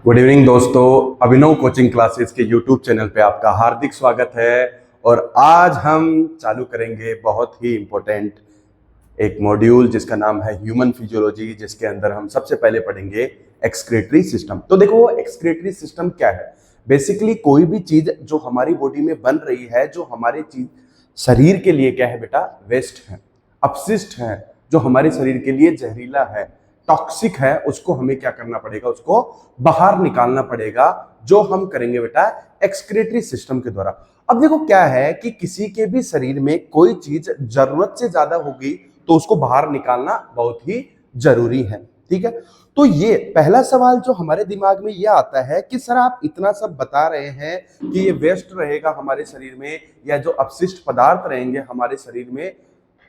Good evening दोस्तों, अभिनव coaching classes के YouTube channel पे आपका हार्दिक स्वागत है। और आज हम चालू करेंगे बहुत ही इम्पोर्टेंट एक मॉड्यूल जिसका नाम है ह्यूमन फिजियोलॉजी, जिसके अंदर हम सबसे पहले पढ़ेंगे एक्सक्रीटरी सिस्टम। तो देखो, एक्सक्रीटरी सिस्टम क्या है? बेसिकली कोई भी चीज जो हमारी बॉडी में बन रही है, जो हमारे चीज शरीर के लिए क्या है बेटा, वेस्ट है, अपशिष्ट है, जो हमारे शरीर के लिए जहरीला है, टॉक्सिक है, उसको हमें क्या करना पड़ेगा, उसको बाहर निकालना पड़ेगा, जो हम करेंगे बेटा एक्सक्रीटरी सिस्टम के द्वारा। अब देखो क्या है कि किसी के भी शरीर में कोई चीज जरूरत से ज्यादा होगी तो उसको बाहर निकालना बहुत ही जरूरी है। ठीक है, तो ये पहला सवाल जो हमारे दिमाग में ये आता है कि सर आप इतना सब बता रहे हैं कि ये वेस्ट रहेगा हमारे शरीर में, या जो अपशिष्ट पदार्थ रहेंगे हमारे शरीर में,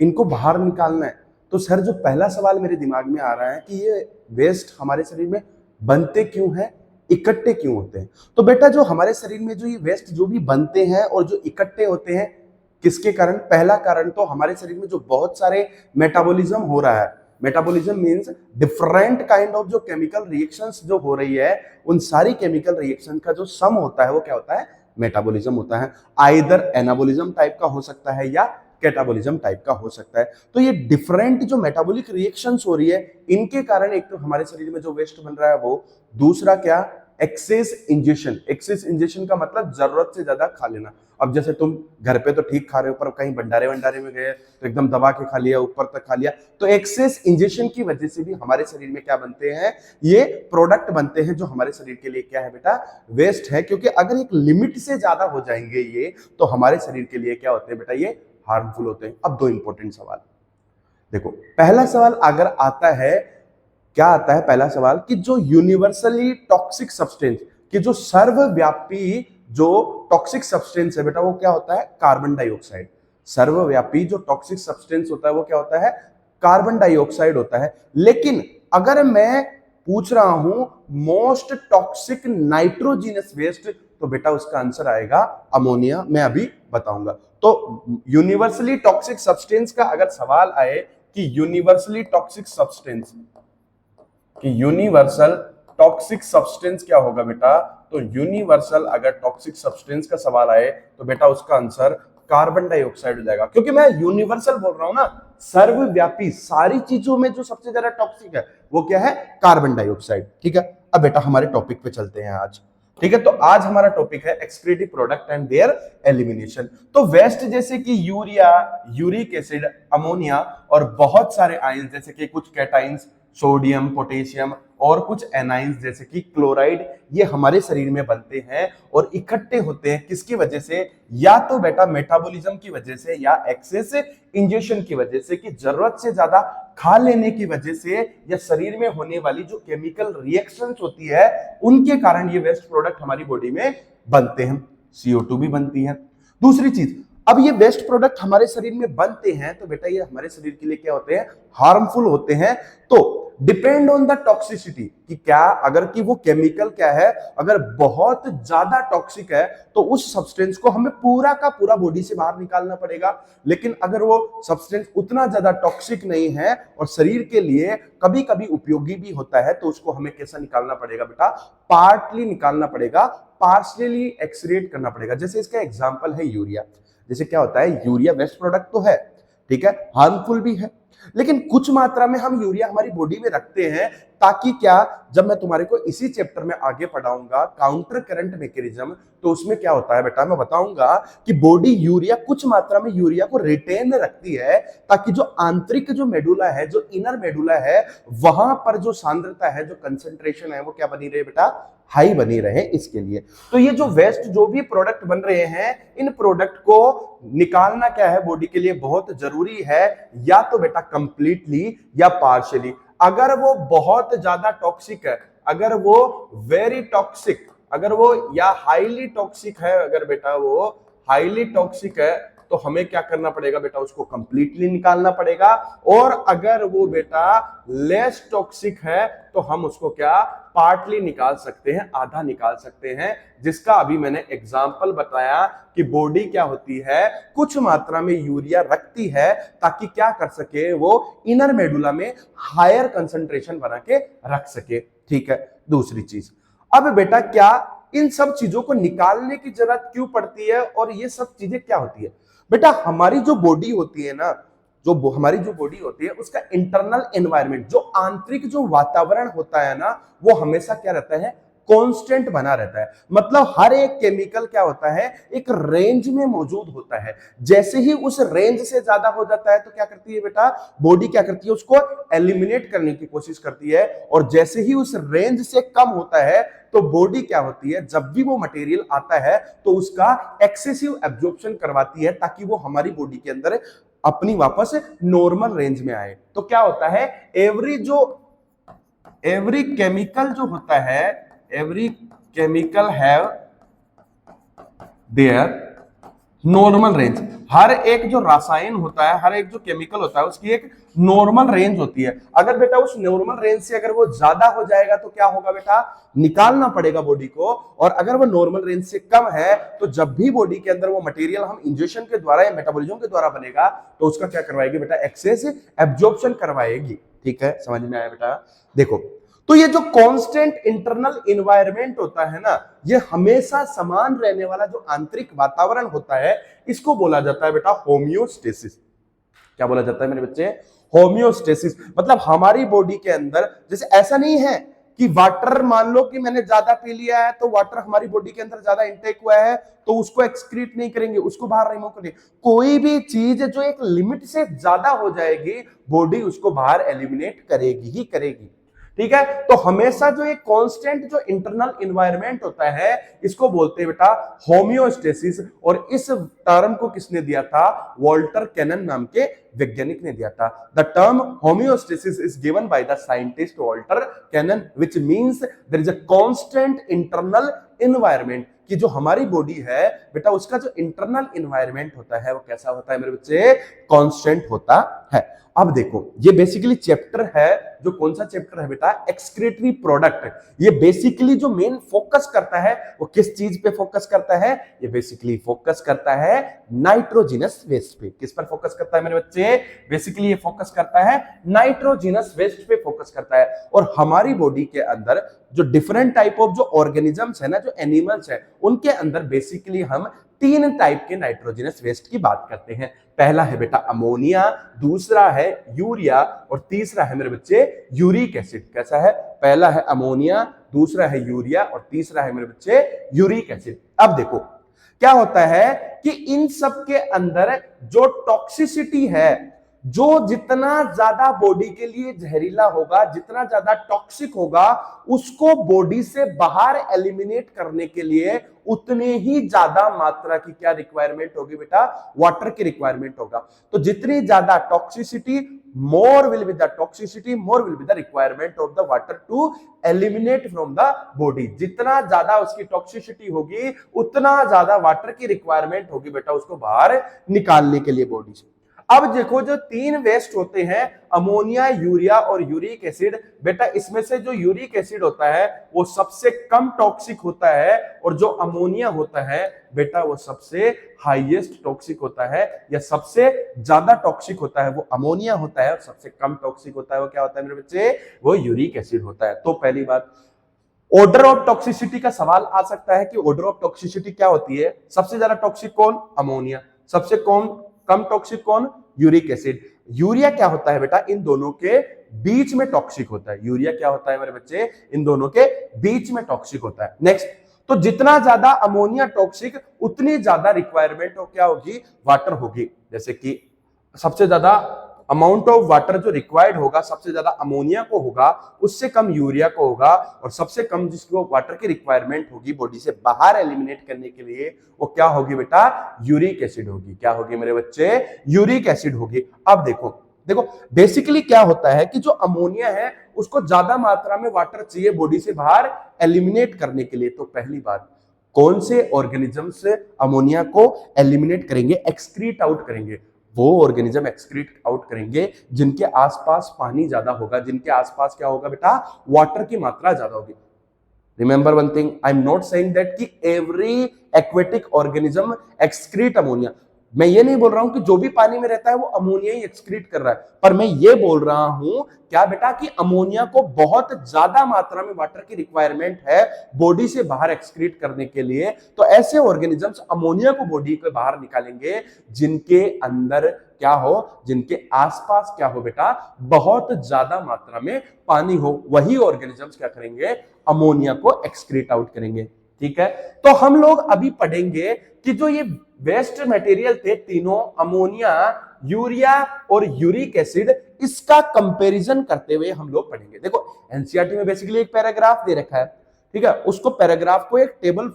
इनको बाहर निकालना है। तो सर जो पहला सवाल मेरे दिमाग में आ रहा है कि ये वेस्ट हमारे शरीर में बनते क्यों हैं, इकट्ठे क्यों होते हैं? तो बेटा जो हमारे शरीर में जो ये वेस्ट जो भी बनते हैं और जो इकट्ठे होते हैं, किसके कारण? पहला कारण तो हमारे शरीर में जो बहुत सारे मेटाबॉलिज्म हो रहा है। Metabolism means different kind of जो केमिकल रिएक्शंस जो हो रही है, उन सारी केमिकल रिएक्शन का जो सम होता है वो क्या होता है? मेटाबॉलिज्म होता है। आइदर एनाबॉलिज्म टाइप का हो सकता है या कैटाबॉलिज्म टाइप का हो सकता है। तो ये डिफरेंट जो मेटाबॉलिक रिएक्शंस हो रही है, इनके कारण एक तो हमारे शरीर में जो वेस्ट बन रहा है वो, दूसरा क्या, एक्सेस इंजेशन। एक्सेस इंजेशन का मतलब जरूरत से ज्यादा खा लेना। अब जैसे तुम घर पे तो ठीक खा रहे हो, पर कहीं भंडारे वंडारे में गए तो एकदम दबा के खा लिया, ऊपर तक खा लिया, तो एक्सेस इंजेशन की वजह से भी हमारे शरीर में क्या बनते हैं, ये प्रोडक्ट बनते हैं जो हमारे शरीर के लिए क्या है बेटा, वेस्ट है। क्योंकि अगर एक लिमिट से ज्यादा हो जाएंगे ये, तो हमारे शरीर के लिए क्या होते हैं बेटा, ये हार्मफुल होते हैं। अब दो इंपॉर्टेंट सवाल देखो। पहला सवाल अगर आता है, क्या आता है पहला सवाल, कि जो यूनिवर्सली टॉक्सिक सब्सटेंस, कि जो सर्वव्यापी जो टॉक्सिक सब्सटेंस है बेटा, वो क्या होता है? Carbon dioxide. सर्वव्यापी जो टॉक्सिक सब्सटेंस होता है वो क्या होता है? कार्बन डाइऑक्साइड होता है। लेकिन अगर मैं पूछ रहा हूं मोस्ट टॉक्सिक नाइट्रोजीनस वेस्ट, तो बेटा उसका आंसर आएगा अमोनिया। मैं अभी बताऊंगा। तो यूनिवर्सली टॉक्सिक सब्सटेंस का अगर सवाल आए कि यूनिवर्सली टॉक्सिक सब्सटेंस, कि यूनिवर्सल टॉक्सिक सब्सटेंस क्या होगा बेटा, तो यूनिवर्सल अगर टॉक्सिक सब्सटेंस का सवाल आए तो बेटा उसका आंसर कार्बन डाइऑक्साइड हो जाएगा। क्योंकि मैं यूनिवर्सल बोल रहा हूं ना, सर्वव्यापी, सारी चीजों में जो सबसे ज्यादा टॉक्सिक है वो क्या है? Carbon dioxide. ठीक है, अब बेटा हमारे टॉपिक पे चलते हैं आज। ठीक है, तो आज हमारा टॉपिक है excretive product and there elimination. तो वेस्ट जैसे कि यूरिया, यूरिक एसिड, अमोनिया और बहुत सारे आयंस जैसे कि कुछ कैटाइंस, सोडियम, पोटेशियम, और कुछ एनाइंस जैसे कि क्लोराइड, ये हमारे शरीर में बनते हैं और इकट्ठे होते हैं किसकी वजह से? या तो बेटा मेटाबॉलिज्म की वजह से, या एक्सेस इंजेशन की वजह से, कि जरूरत से ज्यादा खा लेने की वजह से, या शरीर में होने वाली जो केमिकल रिएक्शंस होती है उनके कारण ये वेस्ट प्रोडक्ट हमारी बॉडी में बनते हैं। CO2 भी बनती है। दूसरी चीज, अब ये वेस्ट प्रोडक्ट हमारे शरीर में बनते हैं तो बेटा ये हमारे शरीर के लिए क्या होते हैं? हार्मफुल होते हैं। तो डिपेंड ऑन द टॉक्सिसिटी, कि क्या, अगर कि वो केमिकल क्या है, अगर बहुत ज्यादा टॉक्सिक है तो उस सब्सटेंस को हमें पूरा का पूरा बॉडी से बाहर निकालना पड़ेगा। लेकिन अगर वो सब्सटेंस उतना ज्यादा टॉक्सिक नहीं है और शरीर के लिए कभी कभी उपयोगी भी होता है, तो उसको हमें कैसा निकालना पड़ेगा बेटा? पार्टली निकालना पड़ेगा, पार्शियली एक्सक्रीट करना पड़ेगा। जैसे इसका एग्जांपल है यूरिया। जैसे क्या होता है, यूरिया वेस्ट प्रोडक्ट तो है, ठीक है, हार्मफुल भी है, लेकिन कुछ मात्रा में हम यूरिया हमारी बॉडी में रखते हैं ताकि क्या, जब मैं तुम्हारे को इसी चैप्टर में आगे पढ़ाऊंगा काउंटर करंट मैकेनिज्म, तो उसमें क्या होता है बेटा, मैं बताऊंगा कि बॉडी यूरिया, कुछ मात्रा में यूरिया को रिटेन रखती है ताकि जो आंतरिक जो मेडुला है, जो इनर मेडुला है, वहां पर जो सांद्रता है, जो कंसंट्रेशन है, वो क्या बनी रहे बेटा? हाई बनी रहे, इसके लिए। तो ये जो वेस्ट जो भी प्रोडक्ट बन रहे हैं, इन प्रोडक्ट को निकालना क्या है, बॉडी के लिए बहुत जरूरी है। या तो बेटा कंप्लीटली या पार्शियली। अगर वो बहुत ज्यादा टॉक्सिक है, अगर वो वेरी टॉक्सिक, अगर वो या हाईली टॉक्सिक है, अगर बेटा वो हाईली टॉक्सिक है, तो हमें क्या करना पड़ेगा बेटा? उसको कंप्लीटली निकालना पड़ेगा। और अगर वो बेटा लेस टॉक्सिक है तो हम उसको क्या, पार्टली निकाल सकते हैं, आधा निकाल सकते हैं। जिसका अभी मैंने एग्जांपल बताया कि बॉडी क्या होती है, कुछ मात्रा में यूरिया रखती है ताकि क्या कर सके, वो इनर मेडुला में हायर कंसंट्रेशन बना के रख सके। ठीक है, दूसरी चीज, अब बेटा क्या इन सब चीजों को निकालने की जरूरत क्यों पड़ती है और ये सब चीजें क्या होती है? बेटा हमारी जो बॉडी होती है ना, हमारी जो बॉडी होती है उसका इंटरनल एनवायरनमेंट, जो आंतरिक जो वातावरण होता है ना, वो हमेशा क्या रहता है? कांस्टेंट बना रहता है। मतलब हर एक केमिकल क्या होता है? एक रेंज में मौजूद होता है। जैसे ही उस रेंज से ज्यादा हो जाता है तो क्या करती है बेटा? बॉडी क्या करती है? उसको एलिमिनेट करने की कोशिश करती है। और जैसे ही उस रेंज से कम होता है तो बॉडी क्या होती है? जब भी वो मटेरियल आता है तो उसका एक्सेसिव एब्जॉर्प्शन करवाती है ताकि वो हमारी बॉडी के अंदर अपनी वापस नॉर्मल रेंज में आए। तो क्या होता है? एवरी केमिकल जो होता है, every chemical have their normal range. हर एक जो रसायन होता है, हर एक जो केमिकल होता है, उसकी एक नॉर्मल रेंज होती है। अगर बेटा उस नॉर्मल रेंज से अगर वो ज्यादा हो जाएगा तो क्या होगा बेटा? निकालना पड़ेगा बॉडी को। और अगर वो नॉर्मल रेंज से कम है तो जब भी बॉडी के अंदर वो मटेरियल हम इंजेक्शन के द्वारा या मेटाबॉलिज्म के द्वारा बनेगा तो उसका क्या करवाएगी बेटा? एक्सेस एब्जॉर्प्शन करवाएगी। ठीक है, समझ में आया बेटा? देखो, तो ये जो कांस्टेंट इंटरनल एनवायरनमेंट होता है ना, ये हमेशा समान रहने वाला जो आंतरिक वातावरण होता है, इसको बोला जाता है बेटा होमियोस्टेसिस। क्या बोला जाता है मेरे बच्चे? होमियोस्टेसिस। मतलब हमारी बॉडी के अंदर जैसे ऐसा नहीं है कि वाटर, मान लो कि मैंने ज्यादा पी लिया है तो वाटर हमारी बॉडी के अंदर ज्यादा इंटेक हुआ है तो उसको एक्सक्रीट नहीं करेंगे, उसको बाहर रिमूव करेंगे। कोई भी चीज जो एक लिमिट से ज्यादा हो जाएगी, बॉडी उसको बाहर एलिमिनेट करेगी ही करेगी। ठीक है, तो हमेशा जो एक कांस्टेंट जो इंटरनल एनवायरनमेंट होता है, इसको बोलते हैं बेटा होमियोस्टेसिस। और इस टर्म को किसने दिया था? वॉल्टर कैनन नाम के वैज्ञानिक ने दिया था। The term homeostasis is given by the scientist Walter Cannon, which means there is a constant internal environment. कि जो हमारी बॉडी है बेटा, उसका जो इंटरनल एनवायरनमेंट होता है वो कैसा होता है मेरे बच्चे? कांस्टेंट होता है। अब देखो, ये बेसिकली चैप्टर है, जो कौन सा चैप्टर है बेटा? Excretory product. ये बेसिकली जो मेन फोकस करता है वो किस चीज पे फोकस करता है? ये बेसिकली फोकस करता है नाइट्रोजिनस वेस्ट पे। किस पर फोकस करता है मेरे बच्चे? बेसिकली ये फोकस करता है नाइट्रोजिनस वेस्ट पे फोकस करता है। और हमारी बॉडी के अंदर जो डिफरेंट टाइप ऑफ जो ऑर्गेनिजम्स है ना, जो एनिमल्स है, उनके अंदर बेसिकली हम 3 टाइप के नाइट्रोजिनस वेस्ट की बात करते हैं। पहला है बेटा अमोनिया, दूसरा है यूरिया और तीसरा है मेरे बच्चे यूरिक एसिड। कैसा है? पहला है अमोनिया, दूसरा है यूरिया और तीसरा है मेरे बच्चे यूरिक एसिड। अब देखो क्या होता है कि इन सब के अंदर जो टॉक्सिसिटी है, जो जितना ज्यादा बॉडी के लिए जहरीला होगा, जितना ज्यादा टॉक्सिक होगा, उसको बॉडी से बाहर एलिमिनेट करने के लिए उतने ही ज्यादा मात्रा की क्या रिक्वायरमेंट होगी बेटा? वाटर की रिक्वायरमेंट होगा। तो जितनी ज्यादा toxicity, more will be the toxicity, more will be the requirement of the water to eliminate from the body. जितना ज्यादा उसकी टॉक्सिसिटी होगी उतना ज्यादा वाटर की रिक्वायरमेंट होगी बेटा उसको बाहर निकालने के लिए बॉडी से। अब देखो, जो 3 वेस्ट होते हैं, अमोनिया, यूरिया और यूरिक एसिड, बेटा इसमें से जो यूरिक एसिड होता है वो सबसे कम टॉक्सिक होता है और जो अमोनिया होता है बेटा वो सबसे हाईएस्ट टॉक्सिक होता है, या सबसे ज्यादा टॉक्सिक होता है वो अमोनिया होता है और सबसे कम टॉक्सिक होता है वो क्या होता है मेरे बच्चे? वो यूरिक एसिड होता है। तो पहली बात, ऑर्डर ऑफ टॉक्सिसिटी का सवाल आ सकता है कि ऑर्डर ऑफ टॉक्सिसिटी क्या होती है? सबसे ज्यादा टॉक्सिक कौन? अमोनिया। सबसे कम टॉक्सिक कौन? Uric acid. यूरिया क्या होता है बेटा? इन दोनों के बीच में टॉक्सिक होता है। यूरिया क्या होता है मेरे बच्चे? इन दोनों के बीच में टॉक्सिक होता है। नेक्स्ट, तो जितना ज्यादा अमोनिया टॉक्सिक उतनी ज्यादा रिक्वायरमेंट क्या होगी? वाटर होगी। जैसे कि सबसे ज्यादा अमाउंट ऑफ वाटर जो रिक्वायर्ड होगा, सबसे ज्यादा अमोनिया को होगा, उससे कम यूरिया को होगा, और सबसे कम जिसको वाटर की रिक्वायरमेंट होगी बॉडी से बाहर एलिमिनेट करने के लिए वो क्या होगी बेटा? यूरिक एसिड होगी। क्या होगी मेरे बच्चे? यूरिक एसिड होगी। अब देखो बेसिकली क्या होता है कि जो अमोनिया है उसको ज्यादा मात्रा में वाटर चाहिए बॉडी से बाहर एलिमिनेट करने के लिए। तो पहली बात, कौन से ऑर्गेनिज्म से अमोनिया को एलिमिनेट करेंगे, एक्सक्रीट आउट करेंगे? वो ऑर्गेनिज्म एक्सक्रीट आउट करेंगे जिनके आसपास पानी ज्यादा होगा, जिनके आसपास क्या होगा बेटा? वाटर की मात्रा ज्यादा होगी। Remember one thing, I am not saying that कि every aquatic organism excrete ammonia. मैं ये नहीं बोल रहा हूं कि जो भी पानी में रहता है वो अमोनिया ही एक्सक्रीट कर रहा है, पर मैं ये बोल रहा हूं क्या बेटा कि अमोनिया को बहुत ज्यादा मात्रा में वाटर की रिक्वायरमेंट है बॉडी से बाहर एक्सक्रीट करने के लिए। तो ऐसे ऑर्गेनिजम्स अमोनिया को बॉडी के बाहर निकालेंगे जिनके अंदर क्या हो, जिनके आसपास क्या हो बेटा, बहुत ज्यादा मात्रा में पानी हो। वही ऑर्गेनिजम्स क्या करेंगे, अमोनिया को एक्सक्रीट आउट करेंगे। ठीक है, तो हम लोग अभी पढ़ेंगे कि जो ये वेस्ट मटेरियल थे तीनों, अमोनिया, यूरिया और यूरिक एसिड, इसका कंपैरिजन करते हुए हम लोग पढ़ेंगे। देखो एनसीईआरटी में बेसिकली एक पैराग्राफ दे रखा है, ठीक है, उसको पैराग्राफ को एक टेबल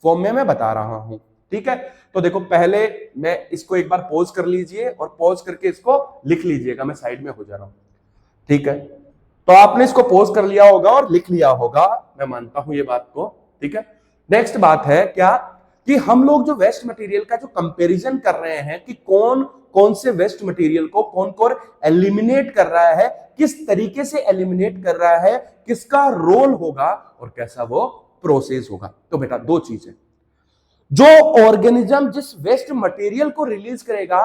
फॉर्म में मैं बता रहा हूं। ठीक है, तो देखो पहले मैं इसको एक बार पॉज कर लीजिए और पॉज करके इसको लिख लीजिएगा, मैं साइड में हो जा रहा हूं। ठीक है, तो आपने इसको पॉज कर लिया होगा और लिख लिया होगा, मैं मानता हूं ये बात को। ठीक है, नेक्स्ट बात है क्या कि हम लोग जो वेस्ट मटेरियल का जो कंपैरिजन कर रहे हैं कि कौन कौन से वेस्ट मटेरियल को कौन कौन एलिमिनेट कर रहा है, किस तरीके से एलिमिनेट कर रहा है, किसका रोल होगा और कैसा वो प्रोसेस होगा। तो बेटा दो चीजें, जो ऑर्गेनिज्म जिस वेस्ट मटेरियल को रिलीज करेगा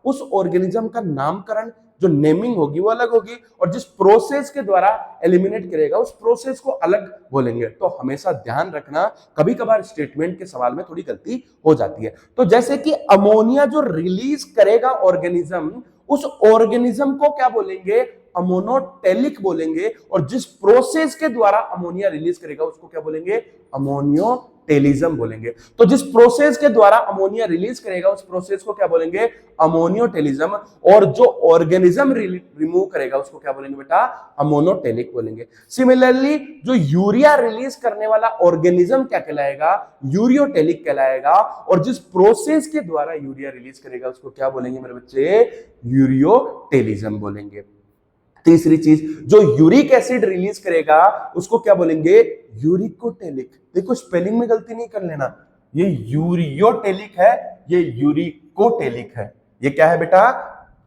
उस ऑर्गेनिज्म का नामकरण, जो नेमिंग होगी वो अलग होगी, और जिस प्रोसेस के द्वारा एलिमिनेट करेगा उस प्रोसेस को अलग बोलेंगे। तो हमेशा ध्यान रखना, कभी कभार स्टेटमेंट के सवाल में थोड़ी गलती हो जाती है। तो जैसे कि अमोनिया जो रिलीज करेगा ऑर्गेनिज्म, उस ऑर्गेनिज्म को क्या बोलेंगे, अमोनोटेलिक बोलेंगे, और जिस प्रोसेस के द्वारा अमोनिया रिलीज करेगा उसको क्या बोलेंगे, अमोनियोटेलिज्म बोलेंगे। तो जिस प्रोसेस के द्वारा अमोनिया रिलीज करेगा उस प्रोसेस को क्या बोलेंगे, अमोनियोटेलिज्म, और जो ऑर्गेनिज्म रिमूव करेगा उसको क्या बोलेंगे बेटा, अमोनोटेलिक बोलेंगे। सिमिलरली जो यूरिया रिलीज करने वाला ऑर्गेनिज्म क्या कहलाएगा, यूरियोटेलिक कहलाएगा, और जिस प्रोसेस के द्वारा यूरिया रिलीज करेगा उसको क्या बोलेंगे मेरे बच्चे, यूरियोटेलिज्म बोलेंगे। तीसरी चीज, जो यूरिक एसिड रिलीज करेगा उसको क्या बोलेंगे, यूरिकोटेलिक। देखो स्पेलिंग में गलती नहीं कर लेना, ये यूरियोटेलिक है, ये यूरिकोटेलिक है। ये क्या है बेटा,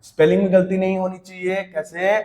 स्पेलिंग में गलती नहीं होनी चाहिए। कैसे,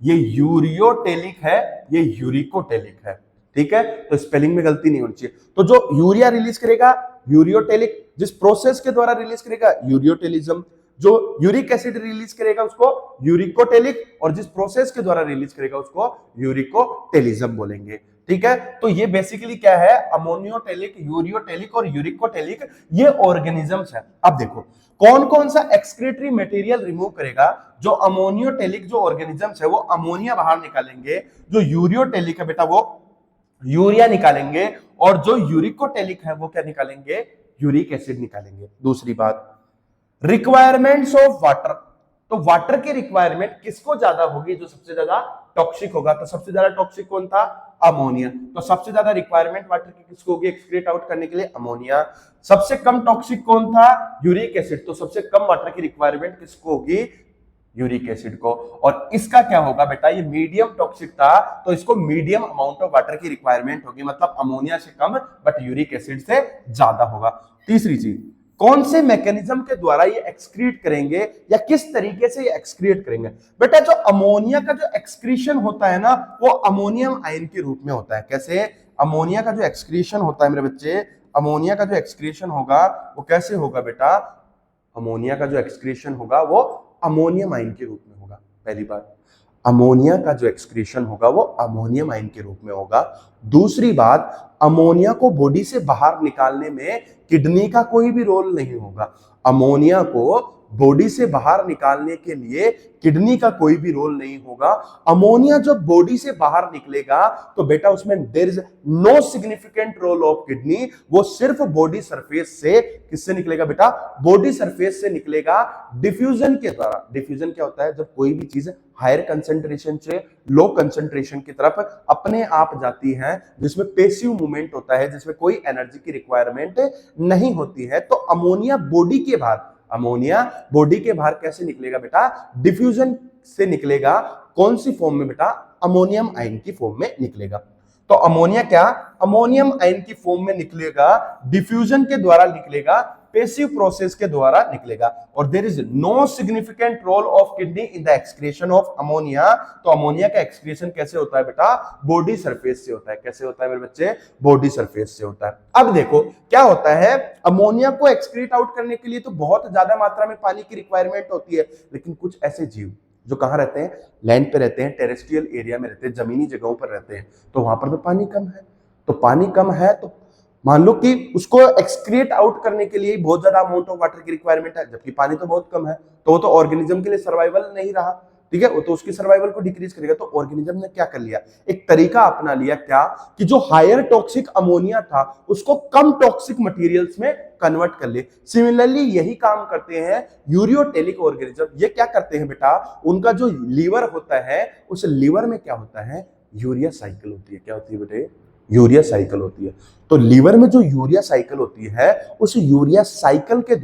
ये यूरियोटेलिक है, ये यूरिकोटेलिक है। ठीक है, तो स्पेलिंग में गलती नहीं होनी चाहिए। तो जो यूरिया रिलीज करेगा यूरियोटेलिक, जिस प्रोसेस के द्वारा रिलीज करेगा यूरियोटेलिज्म, जो यूरिक एसिड रिलीज करेगा उसको यूरिकोटेलिक, और जिस प्रोसेस के द्वारा रिलीज करेगा उसको यूरिकोटेलिज्म बोलेंगे। ठीक है, तो ये बेसिकली क्या है, अमोनियोटेलिक, यूरियोटेलिक और यूरिकोटेलिक, ये ऑर्गेनिजम्स है। अब देखो कौन कौन सा एक्सक्रीटरी मटेरियल रिमूव करेगा, जो अमोनियोटेलिक जो ऑर्गेनिजम्स है वो अमोनिया बाहर निकालेंगे, जो यूरियोटेलिक है बेटा वो यूरिया निकालेंगे, और जो यूरिकोटेलिक है वो क्या निकालेंगे, यूरिक एसिड निकालेंगे। दूसरी बात, रिक्वायरमेंट्स ऑफ वाटर, तो वाटर की रिक्वायरमेंट किसको ज्यादा होगी, जो सबसे ज्यादा टॉक्सिक होगा। तो सबसे ज्यादा टॉक्सिक कौन था, अमोनिया। तो सबसे ज्यादा रिक्वायरमेंट वाटर की किसको होगी, एक्सक्रीट आउट करने के लिए, अमोनिया। सबसे कम टॉक्सिक कौन था, यूरिक एसिड। तो सबसे कम वाटर की रिक्वायरमेंट किसको होगी, यूरिक एसिड को। और इसका क्या होगा बेटा, ये मीडियम टॉक्सिक था तो इसको मीडियम अमाउंट ऑफ वाटर की रिक्वायरमेंट होगी, मतलब अमोनिया से कम बट यूरिक एसिड से ज्यादा होगा। तीसरी चीज, कौन से मैकेनिज्म के द्वारा ये एक्सक्रीट करेंगे या किस तरीके से ये एक्सक्रीट करेंगे। बेटा जो अमोनिया का जो एक्सक्रीशन होता है ना वो अमोनियम आयन के रूप में होता है। कैसे, अमोनिया का जो एक्सक्रीशन होता है मेरे बच्चे, अमोनिया का जो एक्सक्रीशन होगा वो कैसे होगा बेटा, अमोनिया का जो एक्सक्रीशन होगा वो अमोनियम आयन के रूप में होगा। पहली बात, अमोनिया का जो एक्सक्रीशन होगा वो अमोनियम आयन के रूप में होगा। दूसरी बात, अमोनिया को बॉडी से बाहर निकालने में किडनी का कोई भी रोल नहीं होगा। अमोनिया को बॉडी से बाहर निकालने के लिए किडनी का कोई भी रोल नहीं होगा। अमोनिया जब बॉडी से बाहर निकलेगा तो बेटा उसमें there is no significant role of kidney, वो सिर्फ बॉडी सरफेस से, किससे निकलेगा बेटा, बॉडी सरफेस से निकलेगा डिफ्यूजन के द्वारा। डिफ्यूजन क्या होता है, जब कोई भी चीज हायर कंसंट्रेशन से लो कंसंट्रेशन की तरफ अपने आप जाती है, जिसमें पैसिव मूवमेंट होता है, जिसमें कोई एनर्जी की रिक्वायरमेंट नहीं होती है। तो अमोनिया बॉडी के बाहर, अमोनिया बॉडी के बाहर कैसे निकलेगा बेटा, डिफ्यूजन से निकलेगा। कौन सी फॉर्म में बेटा, अमोनियम आयन की फॉर्म में निकलेगा। तो अमोनिया क्या, अमोनियम आयन की फॉर्म में निकलेगा, डिफ्यूजन के द्वारा निकलेगा। पेसिव प्रोसेस के द्वारा निकलेगा। और there is no significant role of kidney in the excretion of ammonia. तो अमोनिया का एक्सक्रीशन कैसे होता है बेटा? बॉडी सरफेस से होता है। कैसे होता है मेरे बच्चे? बॉडी सरफेस से होता है। अब देखो क्या होता है, अमोनिया को एक्सक्रीट आउट करने के लिए तो बहुत ज्यादा मात्रा में पानी की रिक्वायरमेंट होती है, लेकिन कुछ ऐसे जीव जो कहां रहते हैं? लैंड पे रहते हैं, टेरेस्ट्रियल एरिया में रहते हैं, जमीनी जगहों पर रहते हैं, तो वहां पर तो पानी कम है। तो पानी कम है तो मान लो कि उसको एक्सक्रिएट आउट करने के लिए बहुत ज्यादा अमाउंट ऑफ वाटर की रिक्वायरमेंट है, जबकि पानी तो बहुत कम है, तो वो तो ऑर्गेनिज्म के लिए सर्वाइवल नहीं रहा, ठीक है, वो तो उसकी सर्वाइवल को डिक्रीज करेगा। तो ऑर्गेनिज्म ने क्या कर लिया? एक तरीका अपना लिया, क्या कि जो हायर टॉक्सिक अमोनिया था उसको कम टॉक्सिक मटेरियल्स में कन्वर्ट कर ले। सिमिलरली यही काम करते हैं यूरियोटेलिक ऑर्गेनिज्म। ये क्या करते हैं बेटा? उनका जो लीवर होता है उस लीवर में क्या होता है? यूरिया साइकिल होती है। क्या होती है बेटे? यूरिया साइकिल होती है। तो लीवर में जो यूरिया साइकिल होती है उस यूरिया साइकिल के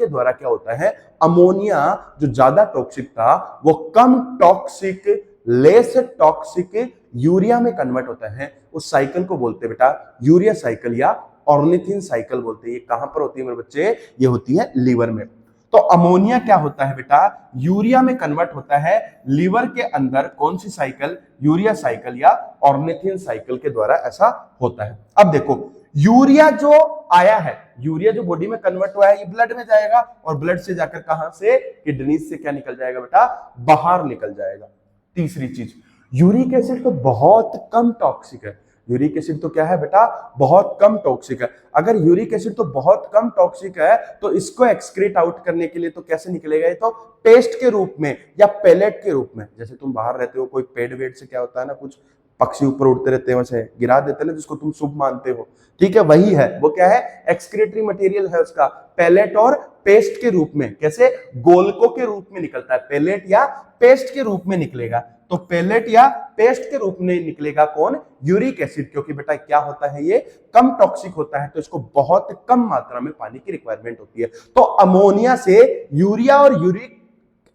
द्वारा क्या होता है? अमोनिया जो ज्यादा टॉक्सिक था वो कम टॉक्सिक, लेस टॉक्सिक यूरिया में कन्वर्ट होता है। उस साइकिल को बोलते हैं बेटा यूरिया साइकिल या ऑर्निथिन साइकिल बोलते हैं। ये कहां पर होती है मेरे बच्चे? ये होती है लीवर में। तो अमोनिया क्या होता है बेटा? यूरिया में कन्वर्ट होता है लीवर के अंदर। कौन सी साइकिल? यूरिया साइकिल या ऑर्निथिन साइकिल के द्वारा ऐसा होता है। अब देखो यूरिया जो आया है, यूरिया जो बॉडी में कन्वर्ट हुआ है, ये ब्लड में जाएगा और ब्लड से जाकर कहां से? किडनी से क्या निकल जाएगा बेटा? बाहर निकल जाएगा। तीसरी चीज, यूरिक एसिड तो बहुत कम टॉक्सिक है। यूरिक एसिड तो क्या है बेटा? बहुत कम टॉक्सिक है। अगर यूरिक एसिड तो बहुत कम टॉक्सिक है तो इसको एक्सक्रीट आउट करने के लिए तो कैसे निकलेगा? ये तो पेस्ट के रूप में या पेलेट के रूप में। जैसे तुम बाहर रहते हो, कोई पेड़ वेड़ से क्या होता है ना, कुछ पक्षी ऊपर उड़ते रहते हैं, वैसे गिरा देते हैं ना, जिसको तुम शुभ मानते हो, ठीक है, वही है। वो क्या है? एक्सक्रीटरी मटेरियल है उसका, पेलेट और पेस्ट के रूप में। कैसे? गोलकों के रूप में निकलता है, पेलेट या पेस्ट के रूप में निकलेगा। तो पेलेट या पेस्ट के रूप में निकलेगा कौन? Uric acid. क्योंकि बेटा क्या होता है? ये कम टॉक्सिक होता है, तो इसको बहुत कम मात्रा में पानी की रिक्वायरमेंट होती है। तो अमोनिया से यूरिया और यूरिक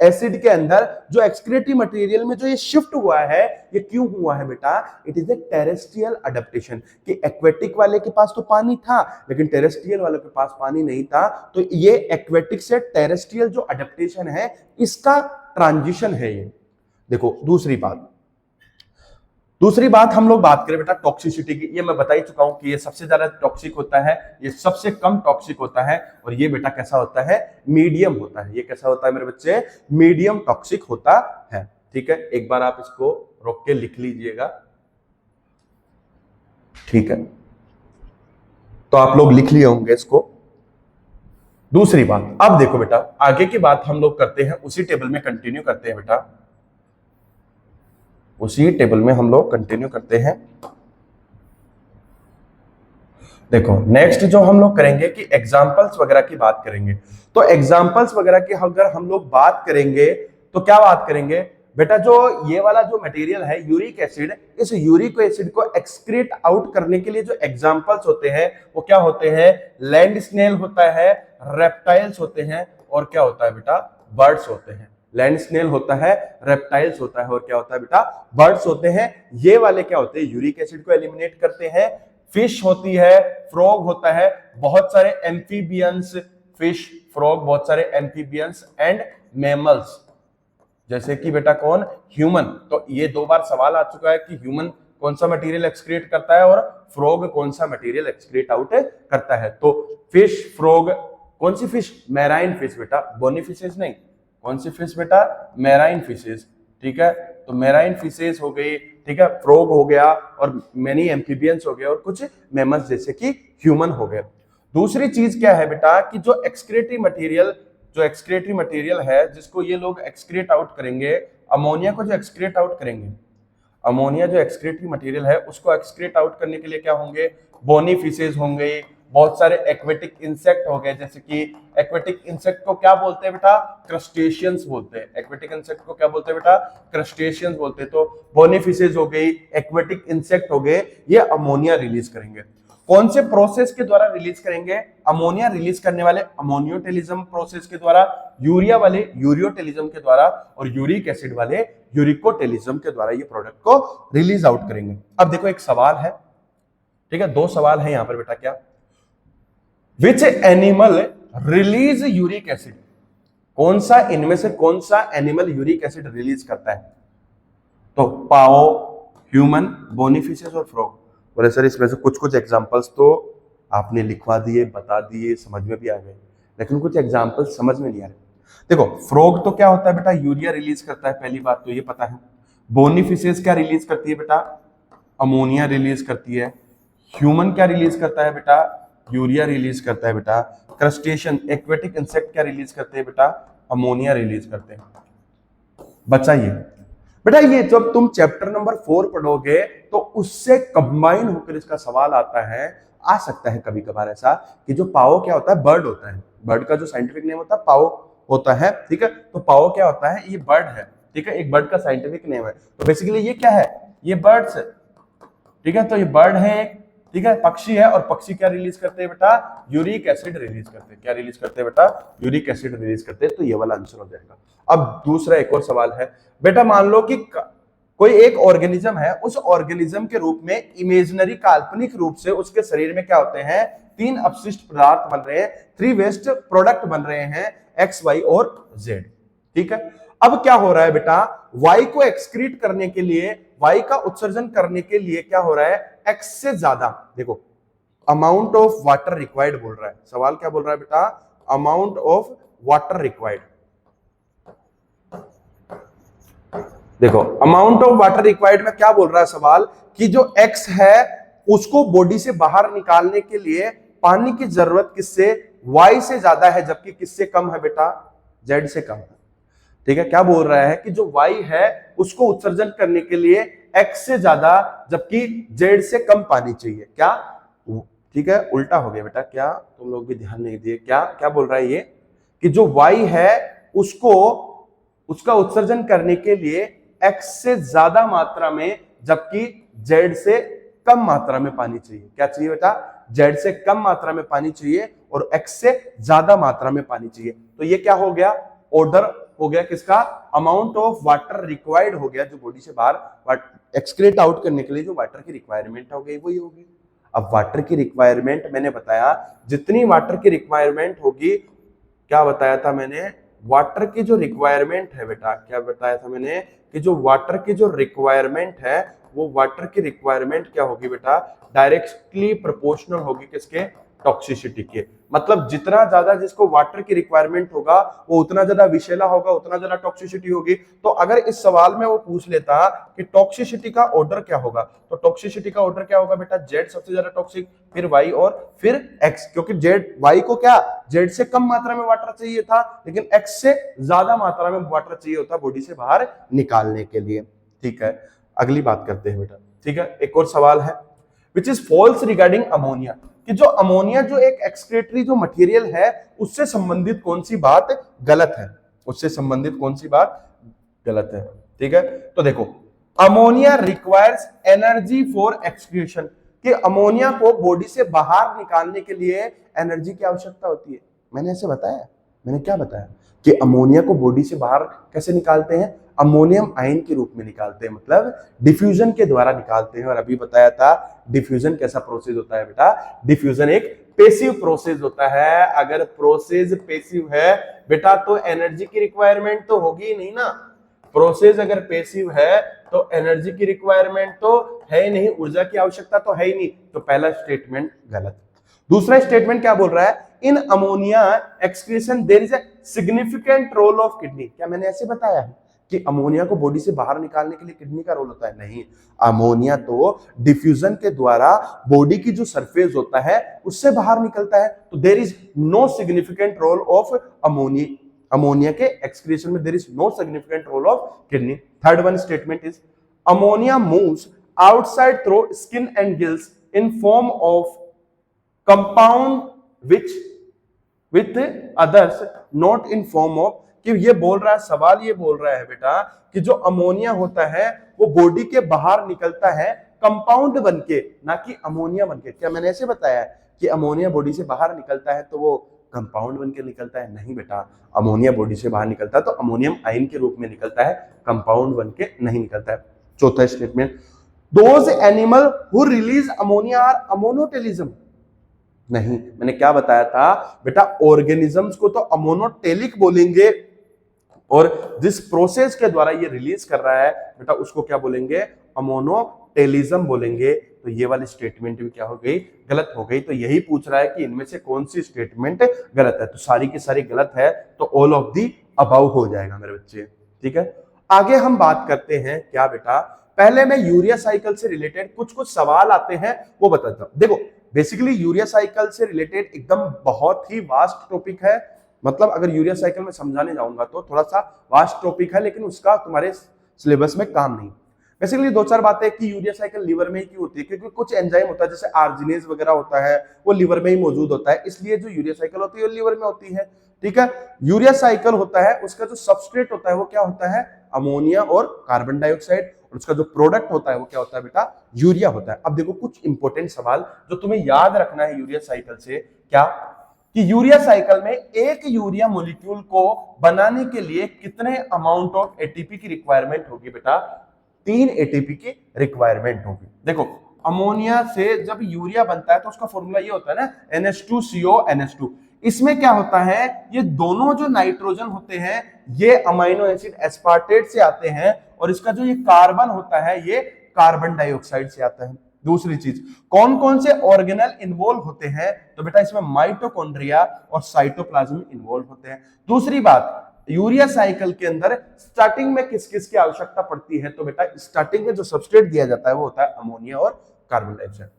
एसिड के अंदर जो एक्सक्रीटरी मटेरियल में जो ये शिफ्ट हुआ है, ये क्यों हुआ है बेटा? It is a terrestrial adaptation. कि एक्वेटिक वाले के पास तो पानी था लेकिन टेरेस्ट्रियल वाले के पास पानी नहीं था, तो ये एक्वेटिक से टेरेस्ट्रियल जो अडेप्टेशन है इसका ट्रांजिशन है ये। देखो दूसरी बात हम लोग बात करें बेटा टॉक्सिसिटी की। ये मैं बता ही चुका हूं कि ये सबसे ज्यादा टॉक्सिक होता है, ये सबसे कम टॉक्सिक होता है, और ये बेटा कैसा होता है? मीडियम होता है। ये कैसा होता है मेरे बच्चे? मीडियम टॉक्सिक होता है। ठीक है, एक बार आप इसको रोक के लिख लीजिएगा, ठीक है, तो आप लोग लिख लिए होंगे इसको। दूसरी बात, अब देखो बेटा आगे की बात हम लोग करते हैं, उसी टेबल में कंटिन्यू करते हैं बेटा, उसी टेबल में हम लोग कंटिन्यू करते हैं। देखो नेक्स्ट जो हम लोग करेंगे कि एग्जांपल्स वगैरह की बात करेंगे। तो एग्जांपल्स वगैरह की अगर हम लोग बात करेंगे तो क्या बात करेंगे बेटा? जो ये वाला जो मटेरियल है यूरिक एसिड, इस यूरिक एसिड को एक्सक्रीट आउट करने के लिए जो एग्जांपल्स होते हैं वो क्या होते हैं? लैंड स्नेल होता है, रेप्टाइल्स होते हैं, और क्या होता है बेटा? बर्ड्स होते हैं। लैंड स्नेल होता है, रेप्टाइल्स होता है, और क्या होता है बेटा? बर्ड्स होते हैं। ये वाले क्या होते हैं? यूरिक एसिड को एलिमिनेट करते हैं। फिश होती है, फ्रॉग होता है, बहुत सारे एम्फीबियंस, फिश, फ्रॉग, बहुत सारे एम्फीबियंस एंड मैमल्स, जैसे कि बेटा कौन? ह्यूमन। तो ये 2 बार सवाल आ चुका है कि ह्यूमन कौन सा मटेरियल एक्सक्रीट करता है और फ्रॉग कौन सा मटेरियल एक्सक्रीट आउट करता है। तो फिश, फ्रॉग, कौन सी फिश? मैराइन फिश बेटा, बोनी फिशेस नहीं। कौन सी फिश बेटा? मैराइन फिशेस, ठीक है। तो मैराइन फिशेस हो गई, ठीक है, फ्रॉग हो गया, और मेनी एम्फीबियंस हो गए, और कुछ मैमल्स जैसे कि ह्यूमन हो गए। दूसरी चीज क्या है बेटा कि जो एक्सक्रीटरी मटेरियल है जिसको ये लोग एक्सक्रीट आउट करेंगे, अमोनिया को जो एक्सक्रीट आउट करेंगे, अमोनिया जो एक्सक्रीटरी मटेरियल है उसको एक्सक्रीट आउट करने के लिए क्या होंगे? बोनी फिशेस होंगे, बहुत सारे एक्वेटिक इंसेक्ट हो गए, जैसे कि एक्वेटिक इंसेक्ट को क्या बोलते हैं बेटा? क्रस्टेशियंस बोलते हैं। एक्वेटिक इंसेक्ट को क्या बोलते हैं बेटा? क्रस्टेशियंस बोलते हैं। तो बोनी फिशेस हो गई, एक्वेटिक इंसेक्ट हो गए, ये अमोनिया रिलीज करेंगे। कौन से प्रोसेस के द्वारा रिलीज करेंगे? अमोनिया रिलीज करने वाले अमोनियोटेलिज्म प्रोसेस के द्वारा, यूरिया वाले यूरियोटेलिज्म के द्वारा, और यूरिक एसिड वाले यूरिकोटेलिज्म के द्वारा ये प्रोडक्ट को रिलीज आउट करेंगे। अब देखो एक सवाल है, ठीक है, 2 सवाल है यहां पर बेटा। क्या which animal release uric acid, कौन सा इनमें से कौन सा एनिमल यूरिक एसिड रिलीज करता है? तो पाओ, ह्यूमन, बोनीफिशियस और फ्रॉग। बोले सर इसमें से कुछ कुछ एग्जांपल्स तो आपने लिखवा दिए, बता दिए, समझ में भी आ गए, लेकिन कुछ एग्जांपल्स समझ में नहीं आ रहे। देखो फ्रॉग तो क्या होता है बेटा, यूरिया रिलीज करता है, पहली बात तो ये पता है। बोनीफिशियस क्या रिलीज करती है बेटा? अमोनिया रिलीज करती है। ह्यूमन क्या रिलीज करता है बेटा? यूरिया रिलीज करता है बेटा। क्रस्टेशियन, एक्वेटिक इंसेक्ट क्या रिलीज करते हैं बेटा? अमोनिया रिलीज करते हैं। बचा ये बेटा, ये जब तुम चैप्टर नंबर 4 पढ़ोगे तो उससे कंबाइन होकर इसका सवाल आता है, आ सकता है कभी कभार ऐसा कि जो पाओ क्या होता है, बर्ड होता है, बर्ड का जो साइंटिफिक नेम होता है पाओ होता है, ठीक है। तो पाओ क्या होता है, ये बर्ड है, ठीक है, एक बर्ड का साइंटिफिक नेम है। तो बेसिकली ये क्या है, ये बर्ड्स है, ठीक है। तो ये बर्ड है एक, ठीक है, पक्षी है, और पक्षी क्या रिलीज करते हैं बेटा? यूरिक एसिड रिलीज करते हैं। क्या रिलीज करते हैं बेटा? यूरिक एसिड रिलीज करते हैं। तो ये वाला आंसर हो जाएगा। अब दूसरा एक और सवाल है बेटा, मान लो कि कोई एक ऑर्गेनिज्म है, उस ऑर्गेनिज्म के रूप में इमेजिनरी काल्पनिक रूप से उसके शरीर में क्या होते हैं, 3 अपशिष्ट पदार्थ बन रहे हैं, 3 वेस्ट प्रोडक्ट बन रहे हैं, एक्स, वाई और जेड, ठीक है। अब क्या हो रहा है बेटा, वाई को एक्सक्रीट करने के लिए, वाई का उत्सर्जन करने के लिए क्या हो रहा है, एक्स से ज्यादा, देखो अमाउंट ऑफ वाटर रिक्वायर्ड बोल रहा है। सवाल क्या बोल रहा है बेटा? Amount of water required. देखो अमाउंट ऑफ वाटर रिक्वायर्ड में क्या बोल रहा है सवाल, कि जो एक्स है उसको बॉडी से बाहर निकालने के लिए पानी की जरूरत किससे, वाई से ज्यादा है, जबकि किससे कम है बेटा? जेड से कम है, ठीक है। क्या बोल रहा है कि जो वाई है उसको उत्सर्जन करने के लिए एक्स से ज्यादा, जबकि जेड से कम पानी चाहिए। क्या, ठीक है, उल्टा हो गया बेटा, क्या तुम लोग भी ध्यान नहीं दिए? क्या क्या बोल रहा है ये, कि जो वाई है उसको, उसका उत्सर्जन करने के लिए एक्स से ज्यादा मात्रा में, जबकि जेड से कम मात्रा में पानी चाहिए। क्या चाहिए बेटा? जेड से कम मात्रा में पानी चाहिए और एक्स से ज्यादा मात्रा में पानी चाहिए। तो ये क्या हो गया, ऑर्डर हो गया किसका, अमाउंट ऑफ वाटर रिक्वायर्ड हो गया, जो बॉडी से बाहर एक्सक्रीट आउट करने के लिए जो वाटर की रिक्वायरमेंट हो गई वही होगी। अब वाटर की रिक्वायरमेंट मैंने बताया, जितनी वाटर की रिक्वायरमेंट होगी, क्या बताया था मैंने, वाटर की जो रिक्वायरमेंट है बेटा, क्या बताया था मैंने, कि जो वाटर की जो रिक्वायरमेंट है, वो वाटर की रिक्वायरमेंट क्या होगी बेटा, डायरेक्टली प्रोपोर्शनल होगी किसके, टॉक्सिसिटी के। मतलब जितना ज्यादा जिसको वाटर की रिक्वायरमेंट होगा वो उतना ज्यादा विषैला होगा, उतना ज्यादा टॉक्सिसिटी होगी। तो अगर इस सवाल में वो पूछ लेता कि टॉक्सिसिटी का ऑर्डर क्या होगा, तो टॉक्सिसिटी का ऑर्डर क्या होगा बेटा, जेड सबसे ज्यादा टॉक्सिक, फिर वाई और फिर एक्स, क्योंकि जेड, वाई को क्या, जेड से कम मात्रा में वाटर चाहिए था, लेकिन एक्स से ज्यादा मात्रा में वाटर चाहिए होता बॉडी से बाहर निकालने के लिए, ठीक है। अगली बात करते हैं बेटा, ठीक है। एक और सवाल है, which is false regarding ammonia, कि जो अमोनिया जो एक एक्सक्रीटरी जो मटेरियल है उससे संबंधित कौन सी बात गलत है, उससे संबंधित कौन सी बात गलत है, ठीक है। तो देखो ammonia requires energy for excretion, कि अमोनिया को बॉडी से बाहर निकालने के लिए एनर्जी की आवश्यकता होती है। मैंने ऐसे बताया, मैंने क्या बताया कि अमोनिया को बॉडी से बाहर कैसे निकालते हैं, अमोनियम आयन के रूप में निकालते हैं, मतलब डिफ्यूजन के द्वारा निकालते हैं। और अभी बताया था डिफ्यूजन कैसा प्रोसेस होता है बेटा, डिफ्यूजन एक पेसिव प्रोसेस होता है। अगर प्रोसेस पेसिव है बेटा तो एनर्जी की रिक्वायरमेंट तो होगी ही नहीं ना, प्रोसेस अगर पेसिव है तो एनर्जी की रिक्वायरमेंट तो है ही नहीं, ऊर्जा की आवश्यकता तो है ही नहीं। तो पहला स्टेटमेंट गलत। दूसरा स्टेटमेंट क्या बोल रहा है, in ammonia excretion there is a significant role of kidney. क्या मैंने ऐसे बताया है कि अमोनिया को बॉडी से बाहर निकालने के लिए किडनी का रोल होता है? नहीं, अमोनिया तो डिफ्यूजन के द्वारा बॉडी की जो सरफेस होता है उससे बाहर निकलता है। तो there is no significant role of ammonia, ammonia के एक्सक्रीशन में there is no significant role of kidney. Third one statement is ammonia moves outside through skin and gills in form of compound which with others not in form of, कि ये बोल रहा है, सवाल ये बोल रहा है बेटा कि जो अमोनिया होता है वो बॉडी के बाहर निकलता है कंपाउंड बनके, ना कि अमोनिया बनके। क्या मैंने ऐसे बताया है कि अमोनिया बॉडी से बाहर निकलता है तो वो कंपाउंड बनके निकलता है? नहीं बेटा, अमोनिया बॉडी से बाहर निकलता है तो अमोनियम आयन के रूप में निकलता है, कंपाउंड बनके नहीं निकलता है। चौथा statement, those animal who release ammonia are ammonotelism, नहीं, मैंने क्या बताया था बेटा, ऑर्गेनिजम्स को तो अमोनोटेलिक बोलेंगे, और जिस प्रोसेस के द्वारा ये रिलीज कर रहा है बेटा उसको क्या बोलेंगे, अमोनोटेलिज्म बोलेंगे। तो ये वाली स्टेटमेंट भी क्या हो गई, गलत हो गई। तो यही पूछ रहा है कि इनमें से कौन सी स्टेटमेंट गलत है, तो सारी की सारी गलत है, तो ऑल ऑफ दी अबव हो जाएगा मेरे बच्चे। ठीक है, आगे हम बात करते हैं क्या बेटा, पहले मैं यूरिया साइकिल से रिलेटेड कुछ कुछ सवाल आते हैं वो बताता हूं। देखो बेसिकली यूरिया साइकिल से रिलेटेड एकदम बहुत ही वास्ट टॉपिक है, मतलब अगर यूरिया साइकिल में समझाने जाऊंगा तो थोड़ा सा वास्ट टॉपिक है, लेकिन उसका तुम्हारे सिलेबस में काम नहीं। बेसिकली दो चार बातें कि यूरिया साइकिल लीवर में ही क्यों होती है, क्योंकि कुछ एंजाइम होता है जैसे आर्जिनेज वगैरह होता है वो लीवर में ही मौजूद होता है, इसलिए जो यूरिया साइकिल होती है वो लीवर में होती है। ठीक है, यूरिया साइकिल होता है उसका जो सबस्ट्रेट होता है वो क्या होता है, अमोनिया और कार्बन डाइऑक्साइड, और उसका जो प्रोडक्ट होता है वो क्या होता है बेटा, यूरिया होता है। अब देखो कुछ इंपॉर्टेंट सवाल जो तुम्हें याद रखना है यूरिया साइकिल से, क्या कि यूरिया साइकिल में एक यूरिया मॉलिक्यूल को बनाने के लिए कितने अमाउंट ऑफ एटीपी की रिक्वायरमेंट होगी बेटा, 3 एटीपी की रिक्वायरमेंट होगी। देखो अमोनिया से जब यूरिया बनता है तो उसका फॉर्मूला ये होता है ना, NH2CO NH2। इसमें क्या होता है, ये दोनों जो नाइट्रोजन होते हैं ये अमाइनो एसिड एस्पार्टेट से आते हैं, और इसका जो ये कार्बन होता है ये कार्बन डाइऑक्साइड से आता है। दूसरी चीज, कौन कौन से ऑर्गेनल इन्वॉल्व होते हैं, तो बेटा इसमें माइटोकॉन्ड्रिया और साइटोप्लाज्म इन्वॉल्व होते हैं। दूसरी बात, यूरिया साइकिल के अंदर स्टार्टिंग में किस किस की आवश्यकता पड़ती है, तो बेटा स्टार्टिंग में जो सबस्ट्रेट दिया जाता है वो होता है अमोनिया और कार्बन डाइऑक्साइड।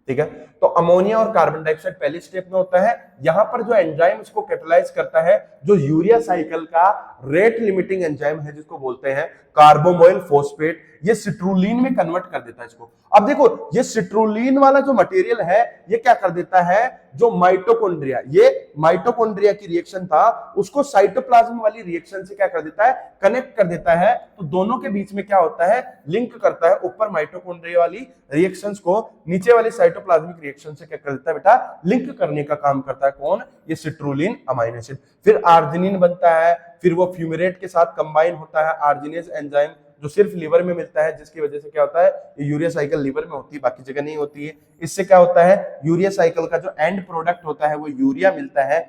ठीक है, तो अमोनिया और कार्बन डाइऑक्साइड पहली स्टेप में होता है। यहां पर जो एंजाइम इसको कैटालाइज करता है, जो यूरिया साइकिल का रेट लिमिटिंग एंजाइम है जिसको बोलते हैं कार्बोमोइल फॉस्फेट, ये सिट्रुलिन में कन्वर्ट कर देता है इसको। अब देखो ये सिट्रुलिन वाला जो मटेरियल है ये क्या कर देता है, जो माइटोकॉन्ड्रिया, ये माइटोकॉन्ड्रिया की रिएक्शन था उसको साइटोप्लाज्म वाली रिएक्शन से क्या कर देता है, कनेक्ट कर देता है। तो दोनों के बीच में क्या होता है, लिंक करता है। ऊपर माइटोकॉन्ड्रिया वाली रिएक्शंस को नीचे वाली साइटोप्लाज्मिक रिएक्शन से क्या कर देता है बेटा, लिंक करने का काम करता है कौन, ये सिट्रुलिन अमाइनो एसिड। फिर आर्जिनिन बनता है, फिर वो फ्यूमेरेट के साथ कंबाइन होता है, आर्जिनेज एंजाइम जो सिर्फ लीवर में मिलता है, जिसकी वजह से क्या होता है, ये यूरिया साइकिल लीवर में होती है, बाकी जगह नहीं होती है। इससे क्या होता है, यूरिया साइकिल का जो एंड प्रोडक्ट होता है वो यूरिया मिलता है।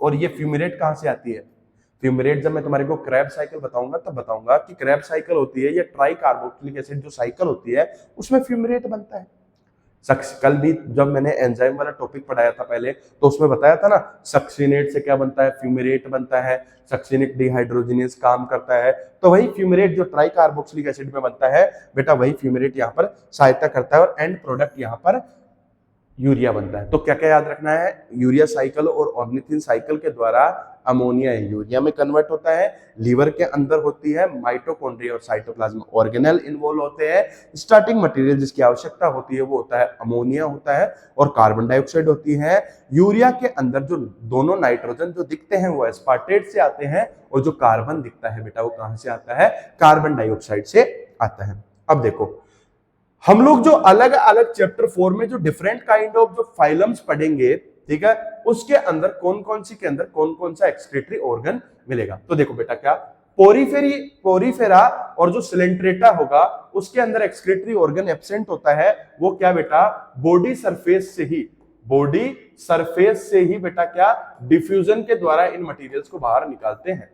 और ये फ्यूमेरेट कहां से आती है, फ्यूमेरेट जब मैं तुम्हारे को क्रैब साइकिल बताऊंगा तब बताऊंगा कि क्रैब साइकिल होती है या ट्राई कार्बोक्सिलिक एसिड जो साइकिल होती है उसमें फ्यूमेरेट बनता है। कल भी जब मैंने एंजाइम वाला टॉपिक पढ़ाया था पहले, तो उसमें बताया था ना, सक्सिनेट से क्या बनता है, फ्यूमेरेट बनता है, सक्सिनिक डिहाइड्रोजिनेज काम करता है। तो वही फ्यूमेरेट जो ट्राई कार्बोक्सिलिक एसिड में बनता है बेटा, वही फ्यूमेरेट यहाँ पर सहायता करता है, और एंड प्रोडक्ट यहाँ पर यूरिया बनता है। तो क्या क्या याद रखना है, यूरिया साइकिल और ऑर्निथिन साइकिल के द्वारा अमोनिया यूरिया में कन्वर्ट होता है, लीवर के अंदर होती है, माइटोकॉन्ड्रिया और साइटोप्लाज्म ऑर्गेनेल इन्वॉल्व होते हैं। स्टार्टिंग मटेरियल जिसकी आवश्यकता होती है वो होता है अमोनिया होता है और कार्बन डाइऑक्साइड होती है। यूरिया के अंदर जो दोनों नाइट्रोजन जो दिखते हैं वो एस्पार्टेट से आते हैं, और जो कार्बन दिखता है बेटा वो कहां से आता है, कार्बन डाइऑक्साइड से आता है। अब देखो हम लोग जो अलग अलग चैप्टर 4 में जो डिफरेंट काइंड ऑफ जो फाइलम्स पढ़ेंगे, ठीक है, उसके अंदर कौन कौन सी के अंदर कौन कौन सा एक्सक्रीटरी ऑर्गन मिलेगा। तो देखो बेटा, क्या पोरीफेरा और जो सिलेंट्रेटा होगा उसके अंदर एक्सक्रीटरी ऑर्गन एब्सेंट होता है। वो क्या बेटा, बॉडी सरफेस से ही बेटा क्या, डिफ्यूजन के द्वारा इन मटेरियल्स को बाहर निकालते हैं।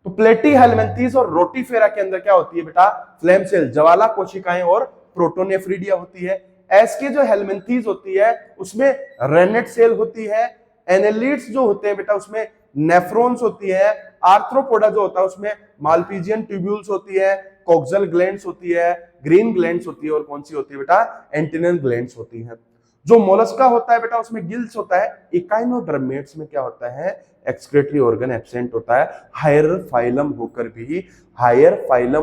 तो प्लेटी हेलमिंथीज और रोटीफेरा के अंदर क्या होती है बेटा, फ्लेम सेल, ज्वाला कोशिकाएं और प्रोटोनेफ्रिडिया होती है। एस के जो हेलमिंथीज होती है उसमें रेनेट सेल होती है। एनेलिड्स जो होते हैं बेटा उसमें नेफ्रॉन्स होती है। आर्थ्रोपोडा जो होता है उसमें मालपीजियन ट्यूब्यूल्स होती है, कोक्सल ग्लैंड्स होती है, ग्रीन ग्लैंड्स होती है, और कौन सी होती है बेटा, एंटेनल ग्लैंड्स होती है। जो मोलस्का होता है बेटा उसमें गिल्स होता है। इकाइनोडर्मेट्स में क्या होता है, एक्सक्रीटरी ऑर्गन एब्सेंट होता है। हायर फाइलम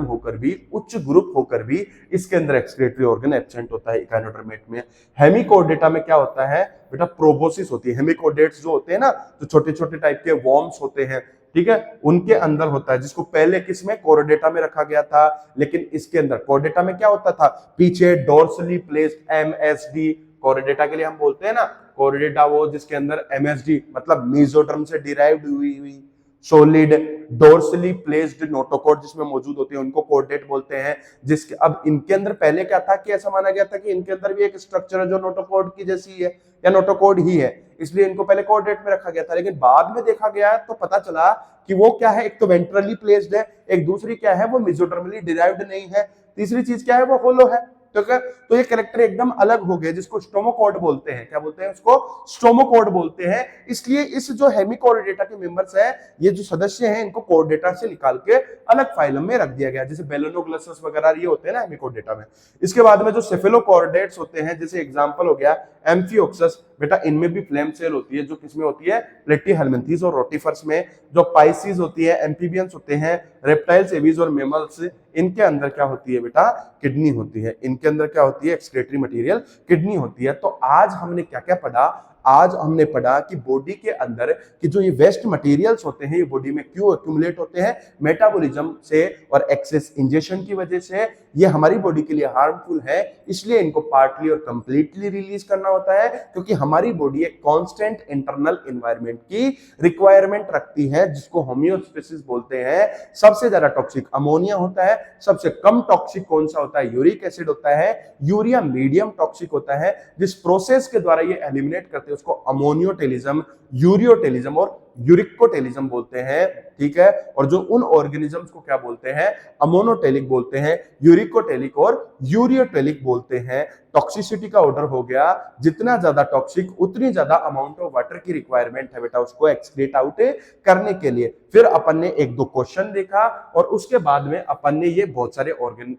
होकर भी उच्च ग्रुप होकर भी इसके अंदर एक्सक्रीटरी ऑर्गन एब्सेंट होता है इकाइनोडर्मेट में। हेमिकोडेटा में क्या होता है बेटा, प्रोबोसिस होती है। हेमिकोडेट्स जो होते हैं ना, जो छोटे छोटे टाइप के वॉर्म्स होते हैं, ठीक है, उनके अंदर होता है, जिसको पहले किसमें, कोरोडेटा में रखा गया था। लेकिन इसके अंदर कोरोडेटा में क्या होता था, पीछे डोर्सली प्लेस्ड MSD, कोरोडेटा के लिए हम बोलते हैं ना, कोरोडेटा वो जिसके अंदर MSD मतलब मेसोडर्म से डिराइव्ड हुई सॉलिड डोर्सली प्लेस्ड नोटोकॉर्ड जिसमें मौजूद होते हैं उनको कोर्डेट बोलते हैं। जिसके अब इनके अंदर पहले क्या था कि ऐसा माना गया था कि इनके अंदर भी एक स्ट्रक्चर है जो नोटोकॉर्ड की जैसी है या नोटोकॉर्ड ही है, इसलिए इनको पहले कोर्डेट में रखा गया था। लेकिन बाद में देखा गया तो पता चला कि वो क्या है, एक तो वेंट्रली प्लेस्ड है, एक दूसरी क्या है वो मेसोडर्मली डिराइव्ड नहीं है, तीसरी चीज क्या है वो होलो है। तो ये कैरेक्टर एकदम अलग हो गए जिसको स्टोमोकॉर्ड बोलते हैं। क्या बोलते हैं उसको? स्टोमोकॉर्ड बोलते हैं। इसलिए इस जो हेमिकॉर्डेटा के मेंबर्स हैं, ये जो सदस्य हैं, इनको कॉर्डेटा से निकाल के अलग फाइलम में रख दिया गया, जैसे बेलोनोग्लोसस वगैरह ये होते हैं ना हेमिकॉर्डेटा में। इसके बाद में जो सेफेलोकॉर्डेट्स होते हैं, जैसे एग्जांपल हो गया एम्फियोक्सस, बेटा इनमें भी फ्लेम सेल होती है जो किसमें होती है? प्लेटीहेल्मिन्थेस और रोटिफर्स में। जो पाइसीज होती है, एम्फीबियंस होते हैं, रेप्टाइल्स, एवीज और मेमल्स, इनके अंदर क्या होती है बेटा? किडनी होती है। इनके अंदर क्या होती है? एक्सक्रीटरी मटेरियल किडनी होती है। तो आज हमने क्या क्या पढ़ा? आज हमने पढ़ा कि बॉडी के अंदर कि जो ये वेस्ट मटेरियल्स होते हैं ये बॉडी में क्यों एक्यूमुलेट होते हैं? मेटाबॉलिज्म से और एक्सेस इंजेक्शन की वजह से। ये हमारी बॉडी के लिए हार्मफुल है, इसलिए इनको पार्टली और कंप्लीटली रिलीज करना होता है, क्योंकि हमारी बॉडी एक कांस्टेंट इंटरनल एनवायरनमेंट की रिक्वायरमेंट रखती है, जिसको होम्योस्टेसिस बोलते हैं। सबसे ज्यादा टॉक्सिक अमोनिया होता है, सबसे कम टॉक्सिक कौन सा होता है? यूरिक एसिड होता है। यूरिया मीडियम टॉक्सिक होता है। जिस प्रोसेस के द्वारा ये एलिमिनेट करते हैं उसको अमोनियोटेलिज्म, यूरियोटेलिज्म और यूरिकोटेलिज्म बोलते हैं। ठीक है। और जो उन ऑर्गेनिजम्स को क्या बोलते हैं? अमोनोटेलिक बोलते हैं, यूरिकोटेलिक और यूरियोटेलिक बोलते हैं। टॉक्सिसिटी का ऑर्डर हो गया, जितना ज्यादा टॉक्सिक उतनी ज्यादा अमाउंट ऑफ वाटर की रिक्वायरमेंट है बेटा उसको एक्सक्रीट आउट करने के लिए। फिर अपन ने एक दो क्वेश्चन देखा और उसके बाद में अपन ने ये बहुत सारे ऑर्गन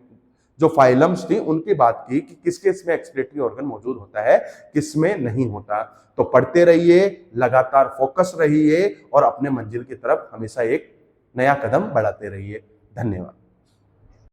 जो फाइलम्स थी उनकी बात की कि किस किस में एक्सक्रीटरी ऑर्गन मौजूद होता है, किस में नहीं होता। तो पढ़ते रहिए, लगातार फोकस रहिए और अपने मंजिल की तरफ हमेशा एक नया कदम बढ़ाते रहिए। धन्यवाद।